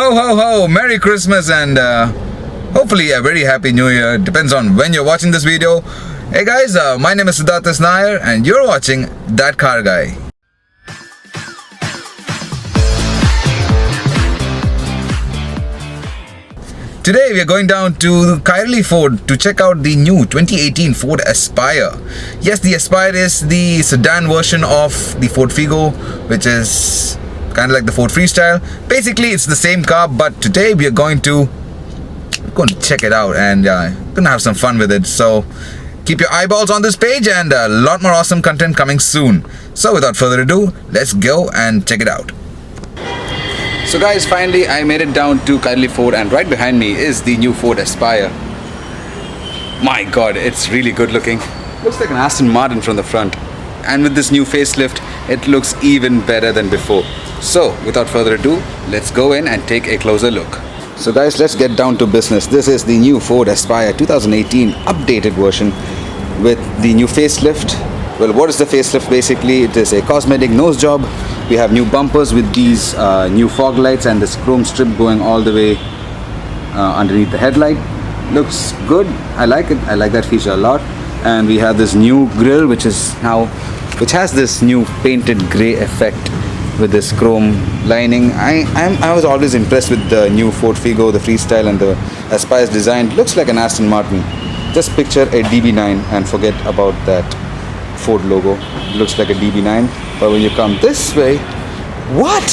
Ho ho ho! Merry Christmas and hopefully a very happy new year. Depends on when you're watching this video. Hey guys, my name is Siddharth Nair and you're watching That Car Guy. Today we are going down to Kairali Ford to check out the new 2018 Ford Aspire. Yes, the Aspire is the sedan version of the Ford Figo, which is kind of like the Ford Freestyle. Basically, it's the same car, but today we are going to check it out and gonna have some fun with it. So keep your eyeballs on this page and a lot more awesome content coming soon. So without further ado, let's go and check it out. So guys, finally I made it down to Kairali Ford and right behind me is the new Ford Aspire. My god, it's really good looking. Looks like an Aston Martin from the front. And with this new facelift, it looks even better than before. So without further ado, let's go in and take a closer look. So guys, let's get down to business. This is the new Ford Aspire 2018 updated version with the new facelift. Well, what is the facelift? Basically, it is a cosmetic nose job. We have new bumpers with these new fog lights and this chrome strip going all the way underneath the headlight. Looks good. I like it. I like that feature a lot. And we have this new grille, which has this new painted grey effect with this chrome lining. I was always impressed with the new Ford Figo, the Freestyle, and the Aspire's design. Looks like an Aston Martin. Just picture a DB9 and forget about that Ford logo. It looks like a DB9, but when you come this way, what?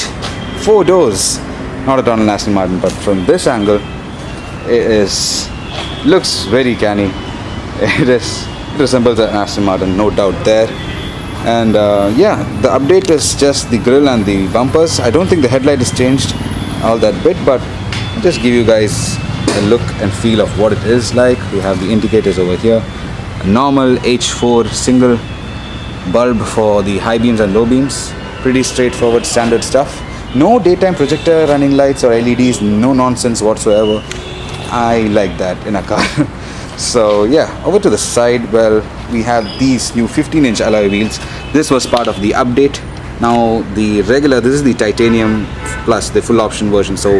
4 doors. Not at all an Aston Martin, but from this angle, looks very canny. It resembles an Aston Martin, no doubt there. And yeah, the update is just the grille and the bumpers. I don't think the headlight has changed all that bit, but I'll just give you guys a look and feel of what it is like. We have the indicators over here, a normal H4 single bulb for the high beams and low beams. Pretty straightforward standard stuff. No daytime projector, running lights or LEDs, no nonsense whatsoever. I like that in a car. So yeah, over to the side, well, we have these new 15-inch alloy wheels. This was part of the update. Now the regular, this is the titanium plus the full option version. So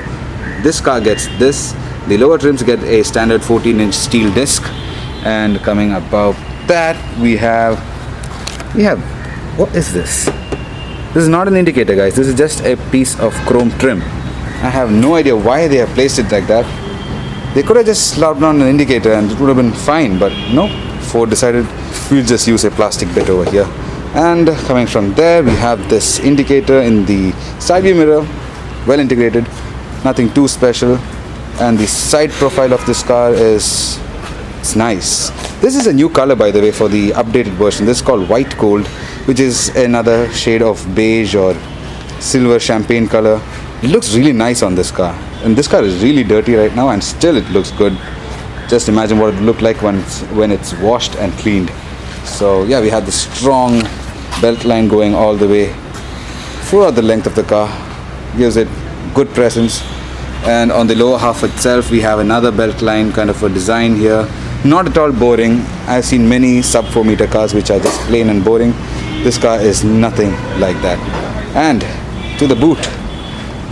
this car gets this. The lower trims get a standard 14-inch steel disc. And coming above that, we have, what is this? This is not an indicator, guys. This is just a piece of chrome trim. I have no idea why they have placed it like that. They could have just slapped on an indicator and it would have been fine, but no, Ford decided we'll just use a plastic bit over here. And coming from there, we have this indicator in the side view mirror, well integrated, nothing too special. And the side profile of this car it's nice. This is a new color, by the way, for the updated version. This is called White Gold, which is another shade of beige or silver champagne color. It looks really nice on this car. And this car is really dirty right now and still it looks good. Just imagine what it would look like when it's washed and cleaned. So yeah, we have the strong belt line going all the way throughout the length of the car. Gives it good presence. And on the lower half itself, we have another belt line kind of a design here. Not at all boring. I've seen many sub 4 meter cars which are just plain and boring. This car is nothing like that. And to the boot.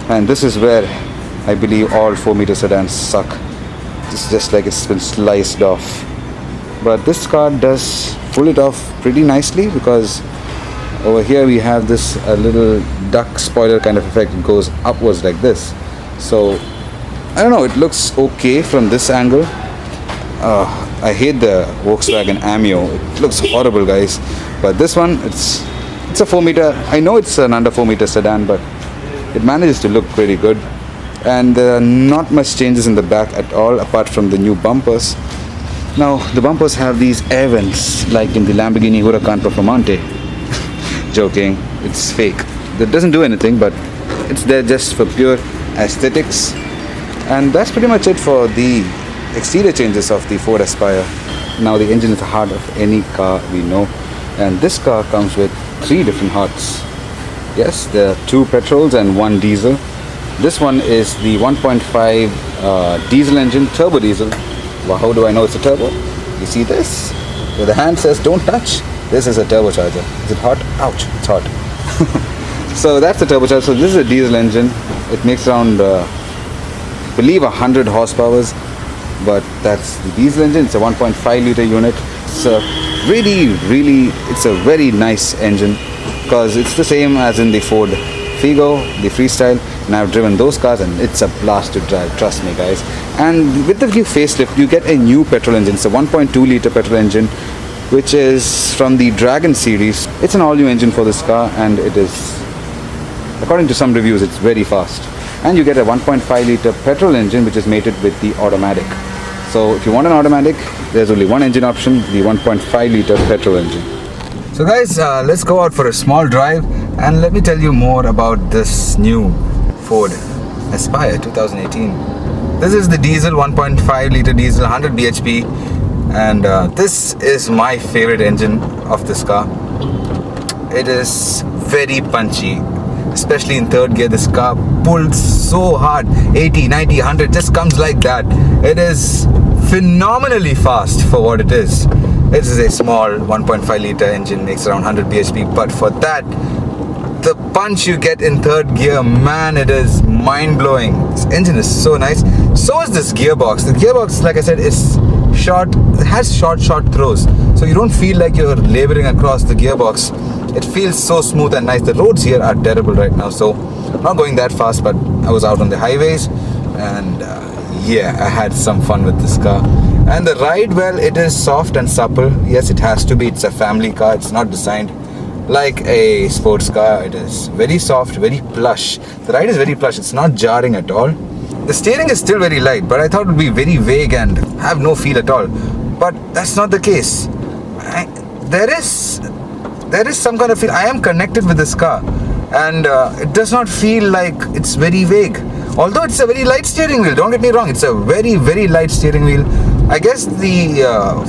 And this is where I believe all 4 meter sedans suck. It's just like it's been sliced off. But this car does pull it off pretty nicely, because over here we have this little duck spoiler kind of effect. It goes upwards like this. So I don't know, it looks okay from this angle. I hate the Volkswagen Amio. It looks horrible, guys. But this one, it's a 4 meter. I know it's an under 4 meter sedan, but it manages to look pretty good. And there are not much changes in the back at all, apart from the new bumpers. Now the bumpers have these air vents like in the Lamborghini Huracan Performante. Joking, it's fake. That doesn't do anything, but it's there just for pure aesthetics. And that's pretty much it for the exterior changes of the Ford Aspire. Now the engine is the heart of any car we know, and this car comes with 3 different hearts. Yes, there are 2 petrols and 1 diesel. This one is the 1.5 diesel engine, turbo diesel. Well, how do I know it's a turbo? You see this? Where the hand says don't touch, this is a turbocharger. Is it hot? Ouch, it's hot. So that's the turbocharger. So this is a diesel engine. It makes around believe 100 horsepowers, but that's the diesel engine. It's a 1.5 liter unit. It's a it's a very nice engine because it's the same as in the Ford Figo, the Freestyle, and I've driven those cars and it's a blast to drive, trust me guys. And with the new facelift you get a new petrol engine. It's a 1.2 liter petrol engine which is from the Dragon series. It's an all new engine for this car and it is, according to some reviews, it's very fast. And you get a 1.5 liter petrol engine which is mated with the automatic. So if you want an automatic, there's only one engine option, the 1.5 liter petrol engine. So guys, let's go out for a small drive and let me tell you more about this new Ford Aspire 2018. This is the diesel, 1.5 liter diesel, 100 bhp, and this is my favorite engine of this car. It is very punchy, especially in third gear. This car pulls so hard, 80, 90, 100, just comes like that. It is phenomenally fast for what it is. This is a small 1.5 liter engine, makes around 100 bhp, but for that, the punch you get in third gear, man, it is mind-blowing. This engine is so nice. So is this gearbox. The gearbox, like I said, is short. It has short throws, so you don't feel like you're laboring across the gearbox. It feels so smooth and nice. The roads here are terrible right now, so I'm not going that fast, but I was out on the highways and yeah, I had some fun with this car. And the ride, well, it is soft and supple. Yes, it has to be. It's a family car. It's not designed like a sports car. It is very soft, very plush. The ride is very plush. It's not jarring at all. The steering is still very light, but I thought it would be very vague and have no feel at all. But that's not the case. There is some kind of feel. I am connected with this car, and it does not feel like it's very vague. Although it's a very light steering wheel, don't get me wrong, it's a very light steering wheel. I guess the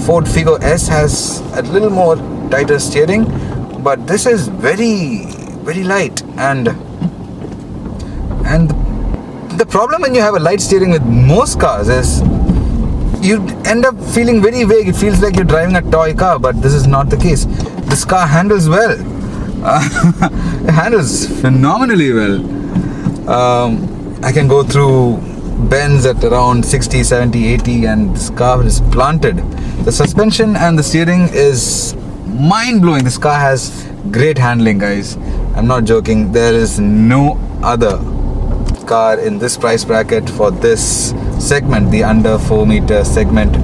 Ford Figo S has a little more tighter steering, but this is very light. And the problem when you have a light steering with most cars is you end up feeling very vague. It feels like you're driving a toy car, but this is not the case. This car handles well. It handles phenomenally well. I can go through bends at around 60, 70, 80 and this car is planted. The suspension and the steering is mind-blowing. This car has great handling, guys. I'm not joking. There is no other car in this price bracket for this segment, the under 4 meter segment.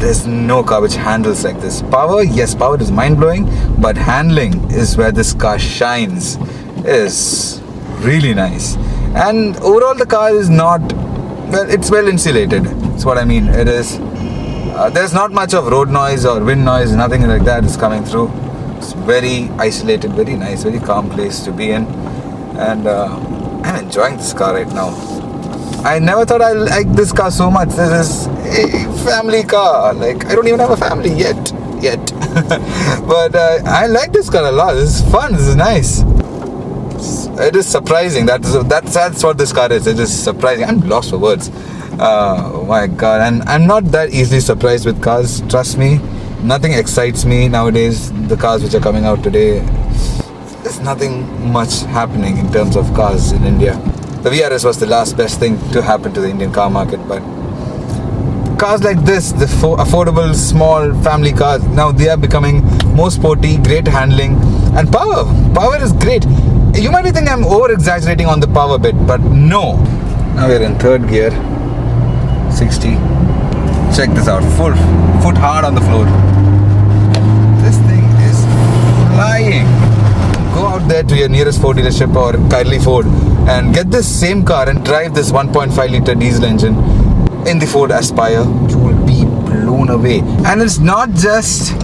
There's no car which handles like this. Power, yes, power is mind-blowing, but handling is where this car shines. It is really nice. And overall the car is not, well, it's well insulated. That's what I mean. It is, there's not much of road noise or wind noise, nothing like that is coming through. It's very isolated, very nice, very calm place to be in. And I'm enjoying this car right now. I never thought I liked this car so much. This is a family car. Like, I don't even have a family yet. But I like this car a lot. This is fun, this is nice. It is surprising. That's what this car is. It is surprising. I'm lost for words. Oh my god. And I'm not that easily surprised with cars. Trust me. Nothing excites me nowadays. The cars which are coming out today, there's nothing much happening in terms of cars in India. The VRS was the last best thing to happen to the Indian car market, but cars like this, the affordable small family cars, now they are becoming more sporty, great handling, and power. Power is great. You might be thinking I'm over-exaggerating on the power bit, but no. Now we're in third gear, 60. Check this out, foot hard on the floor. This thing is flying. Go out there to your nearest Ford dealership or Kairali Ford and get this same car and drive this 1.5 liter diesel engine in the Ford Aspire. You will be blown away. And it's not just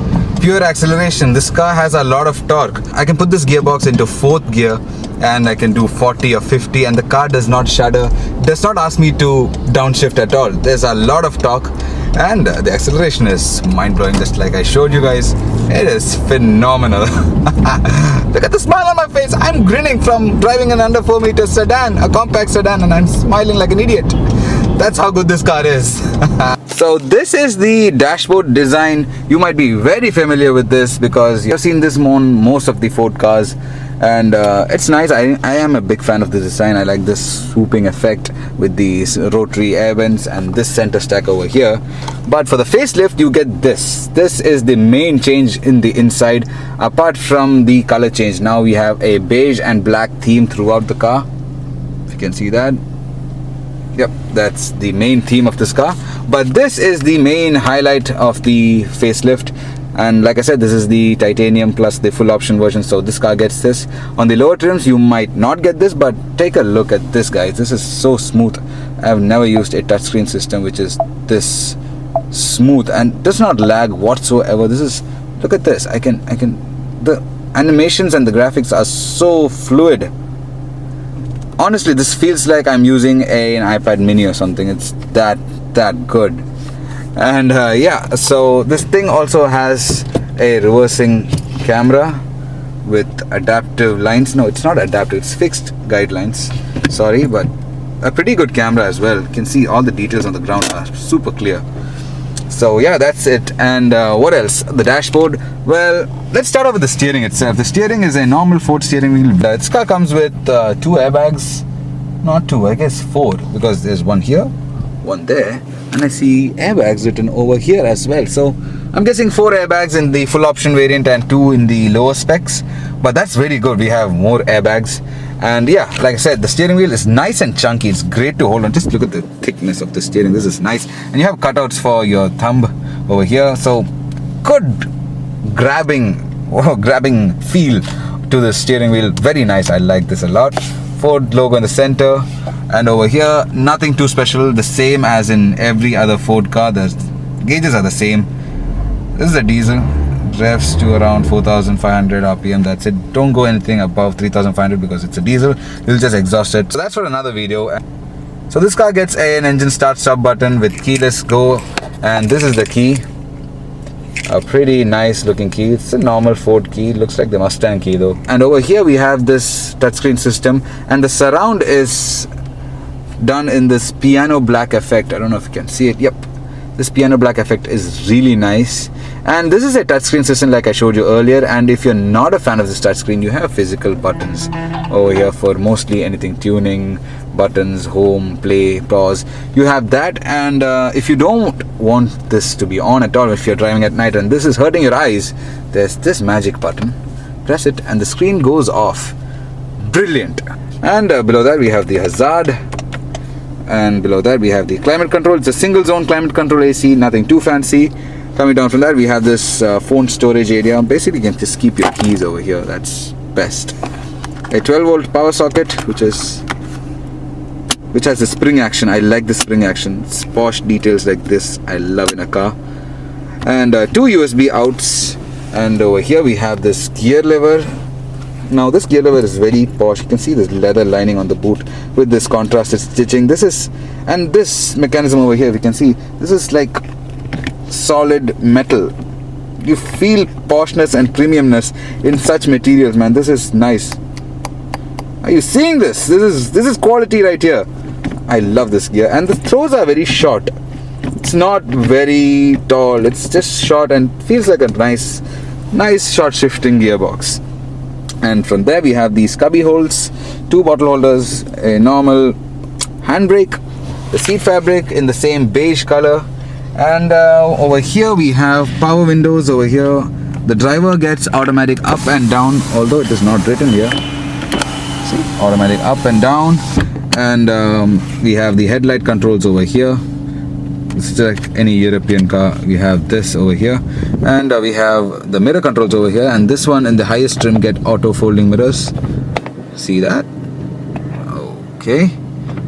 pure acceleration. This car has a lot of torque. I can put this gearbox into 4th gear and I can do 40 or 50 and the car does not shudder, does not ask me to downshift at all. There's a lot of torque and the acceleration is mind-blowing, just like I showed you guys. It is phenomenal. Look at the smile on my face. I'm grinning from driving an under 4 meter sedan, a compact sedan, and I'm smiling like an idiot. That's how good this car is. So this is the dashboard design. You might be very familiar with this because you've seen this on most of the Ford cars. and it's nice. I am a big fan of the design. I like this swooping effect with these rotary air vents and this center stack over here. But for the facelift, you get this is the main change in the inside, apart from the color change. Now we have a beige and black theme throughout the car, if you can see that. Yep, that's the main theme of this car. But this is the main highlight of the facelift. And like I said, this is the titanium plus the full option version, so this car gets this. On the lower trims, you might not get this, but take a look at this, guys. This is so smooth. I've never used a touchscreen system which is this smooth and does not lag whatsoever. This is, look at this. The animations and the graphics are so fluid. Honestly, this feels like I'm using an iPad mini or something. It's that good. And yeah, so this thing also has a reversing camera with adaptive lines. No, it's not adaptive, it's fixed guidelines. Sorry, but a pretty good camera as well. You can see all the details on the ground are super clear. So yeah, that's it. And what else? The dashboard. Well, let's start off with the steering itself. The steering is a normal Ford steering wheel. This car comes with 2 airbags. Not 2, I guess 4, because there's one here, one there, and I see airbags written over here as well. So I'm guessing 4 airbags in the full option variant and 2 in the lower specs. But that's very good. We have more airbags. And yeah, like I said, the steering wheel is nice and chunky. It's great to hold on. Just look at the thickness of the steering. This is nice. And you have cutouts for your thumb over here. So good grabbing feel to the steering wheel. Very nice. I like this a lot. Ford logo in the center. And over here, nothing too special. The same as in every other Ford car. The gauges are the same. This is a diesel. Revs to around 4,500 RPM. That's it. Don't go anything above 3,500 because it's a diesel. You'll just exhaust it. So that's for another video. So this car gets an engine start stop button with keyless go, and this is the key. A pretty nice looking key. It's a normal Ford key. Looks like the Mustang key though. And over here we have this touchscreen system, and the surround is done in this piano black effect. I don't know if you can see it. Yep, this piano black effect is really nice. And this is a touchscreen system like I showed you earlier. And if you're not a fan of this touchscreen, you have physical buttons over here for mostly anything: tuning, buttons, home, play, pause. You have that. And if you don't want this to be on at all, if you're driving at night and this is hurting your eyes, there's this magic button. Press it and the screen goes off. Brilliant. And below that we have the hazard. And below that we have the climate control. It's a single zone climate control AC, nothing too fancy. Coming down from that we have this phone storage area. Basically you can just keep your keys over here. That's best. A 12-volt power socket which has the spring action. I like the spring action. It's posh details like this I love in a car. And 2 USB outs. And over here we have this gear lever. Now this gear lever is very posh. You can see this leather lining on the boot with this contrasted stitching. This mechanism over here, you can see this is like solid metal. You feel poshness and premiumness in such materials, man. This is nice. Are you seeing this? This is quality right here. I love this gear. And the throws are very short. It's not very tall. It's just short and feels like a nice short shifting gearbox. And from there we have these cubby holes, 2 bottle holders, a normal handbrake, the seat fabric in the same beige color. And over here we have power windows. Over here the driver gets automatic up and down, although it is not written here. See, automatic up and down. And we have the headlight controls over here. This is like any European car. We have this over here. And we have the mirror controls over here. And this one in the highest trim get auto folding mirrors. See that? Okay.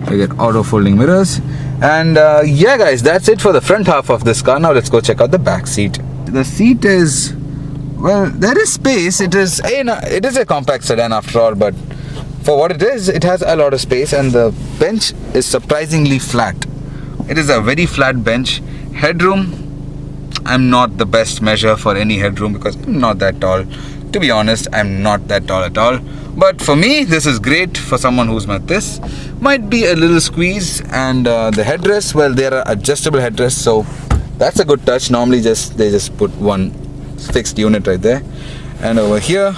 We get auto folding mirrors. And yeah guys, that's it for the front half of this car. Now let's go check out the back seat. The seat is, well, there is space. It is a compact sedan after all, but for what it is, it has a lot of space. And the bench is surprisingly flat. It is a very flat bench. Headroom, I'm not the best measure for any headroom because I'm not that tall. To be honest, I'm not that tall at all. But for me, this is great. For someone who's met this, might be a little squeeze. And the headrests, well, they are adjustable headrests, so that's a good touch. Normally they just put one fixed unit right there. And over here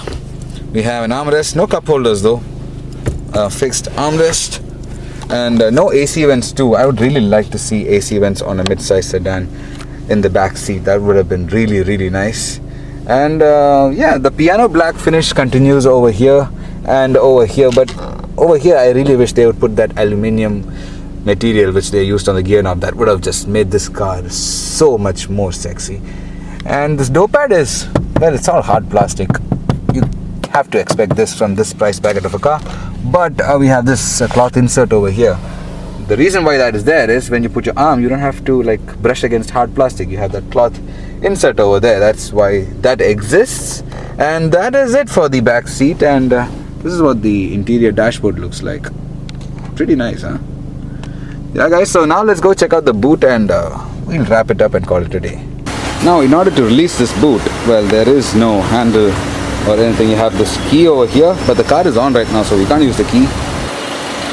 We have an armrest, no cup holders though. Fixed armrest. And no AC vents too. I would really like to see AC vents on a mid-size sedan in the back seat. That would have been really, really nice. And yeah, the piano black finish continues over here and over here. But over here, I really wish they would put that aluminium material which they used on the gear knob. That would have just made this car so much more sexy. And this door pad is, well, it's all hard plastic. You have to expect this from this price bracket of a car. But we have this cloth insert over here. The reason why that is there is when you put your arm, you don't have to like brush against hard plastic. You have that cloth insert over there. That's why that exists. And that is it for the back seat. And this is what the interior dashboard looks like. Pretty nice, huh? Yeah guys, so now let's go check out the boot and we'll wrap it up and call it a day. Now in order to release this boot, well, there is no handle or anything. You have this key over here, but the car is on right now, so we can't use the key.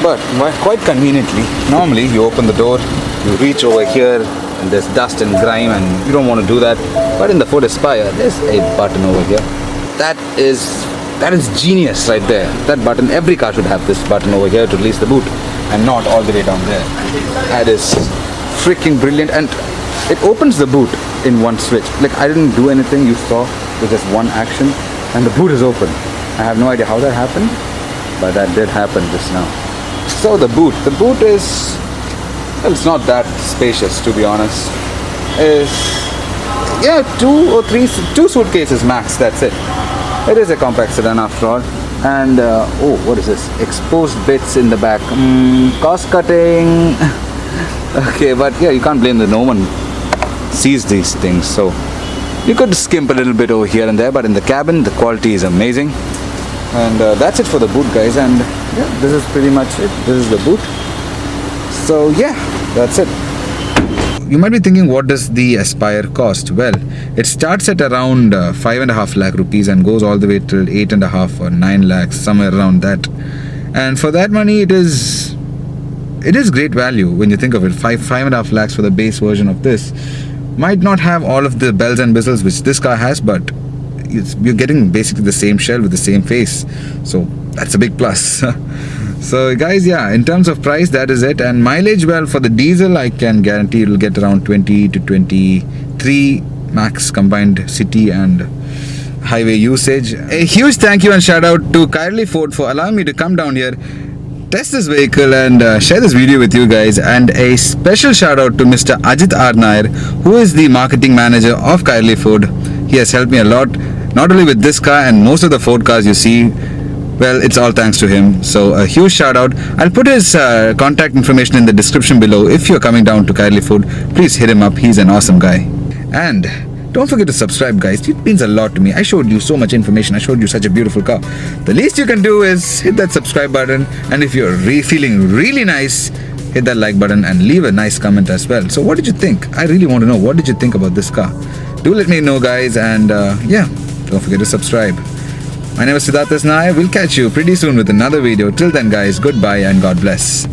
But quite conveniently, normally you open the door, you reach over here, and there's dust and grime, and you don't want to do that. But in the Ford Aspire, there's a button over here. That is genius right there. That button, every car should have this button over here to release the boot, and not all the way down there. That is freaking brilliant, and it opens the boot in one switch. Like, I didn't do anything, you saw, with just one action, and the boot is open. I have no idea how that happened, but that did happen just now. So the boot is, well, it's not that spacious, to be honest. It's, yeah, two suitcases max, that's it. It is a compact sedan after all. And oh, what is this? Exposed bits in the back. Cost cutting. Okay, but yeah, you can't blame no one sees these things, so you could skimp a little bit over here and there, but in the cabin the quality is amazing. And that's it for the boot, guys. And yeah, this is pretty much it. This is the boot. So yeah, that's it. You might be thinking, what does the Aspire cost? Well, it starts at around 5.5 lakh rupees and goes all the way till 8.5 or 9 lakhs, somewhere around that. And for that money, it is great value when you think of it. 5.5 lakhs for the base version of this. Might not have all of the bells and whistles which this car has, but you're getting basically the same shell with the same face. So that's a big plus. So guys, yeah, in terms of price, that is it. And mileage, well, for the diesel, I can guarantee it'll get around 20 to 23 max combined city and highway usage. A huge thank you and shout out to Kairali Ford for allowing me to come down here, test this vehicle and share this video with you guys. And a special shout out to Mr. Ajit R. Nair, who is the marketing manager of Kairali Ford. He has helped me a lot, not only with this car and most of the Ford cars you see. Well, it's all thanks to him. So a huge shout out. I'll put his contact information in the description below. If you're coming down to Kairali Ford, please hit him up. He's an awesome guy. And don't forget to subscribe, guys. It means a lot to me. I showed you so much information. I showed you such a beautiful car. The least you can do is hit that subscribe button. And if you're feeling really nice, hit that like button and leave a nice comment as well. So what did you think? I really want to know, what did you think about this car? Do let me know, guys. And yeah, don't forget to subscribe. My name is Siddharth Nair. We'll catch you pretty soon with another video. Till then, guys, goodbye and God bless.